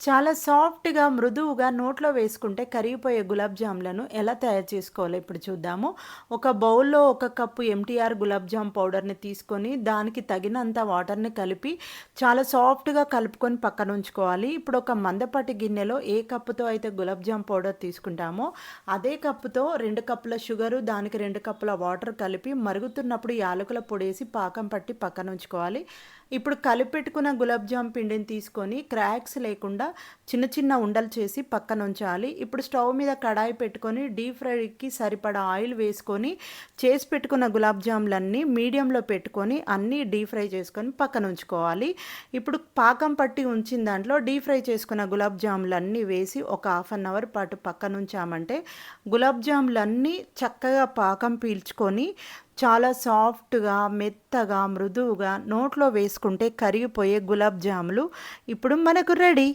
చాలా సాఫ్ట్‌గా, మృదువుగా నోట్లో వేసుకుంటే కరిగిపోయే గులాబ్ జామ్‌లను ఎలా తయారు చేసుకోవాలో ఇప్పుడు చూద్దాము. ఒక బౌల్‌లో ఒక కప్పు ఎంటీఆర్ గులాబ్ జామ్ పౌడర్‌ని తీసుకొని, దానికి తగినంత వాటర్‌ని కలిపి చాలా సాఫ్ట్‌గా కలుపుకొని పక్కనుంచుకోవాలి. ఇప్పుడు ఒక మందపాటి గిన్నెలో ఏ కప్పుతో అయితే గులాబ్ జామ్ పౌడర్ తీసుకుంటామో, అదే కప్పుతో 2 కప్పుల షుగరు, దానికి 2 కప్పుల వాటర్ కలిపి మరుగుతున్నప్పుడు యాలకుల పొడేసి పాకం పట్టి పక్కనుంచుకోవాలి. ఇప్పుడు కలిపెట్టుకున్న గులాబ్ జామ్ పిండిని తీసుకొని క్రాక్స్ లేకుండా చిన్న చిన్న ఉండలు చేసి పక్కనుంచాలి. ఇప్పుడు స్టవ్ మీద కడాయి పెట్టుకొని డీప్ ఫ్రైకి సరిపడా ఆయిల్ వేసుకొని చేసి పెట్టుకున్న గులాబ్ జాములన్నీ మీడియంలో పెట్టుకొని అన్నీ డీప్ ఫ్రై చేసుకొని పక్కనుంచుకోవాలి. ఇప్పుడు పాకం పట్టి ఉంచిన దాంట్లో డీప్ ఫ్రై చేసుకున్న గులాబ్ జాములన్నీ వేసి ఒక హాఫ్ అన్ అవర్ పాటు పక్కనుంచామంటే గులాబ్ జాములన్నీ చక్కగా పాకం పీల్చుకొని చాలా సాఫ్ట్‌గా, మెత్తగా, మృదువుగా నోట్లో వేసుకుంటే కరిగిపోయే గులాబ్ జాములు ఇప్పుడు మనకు రెడీ.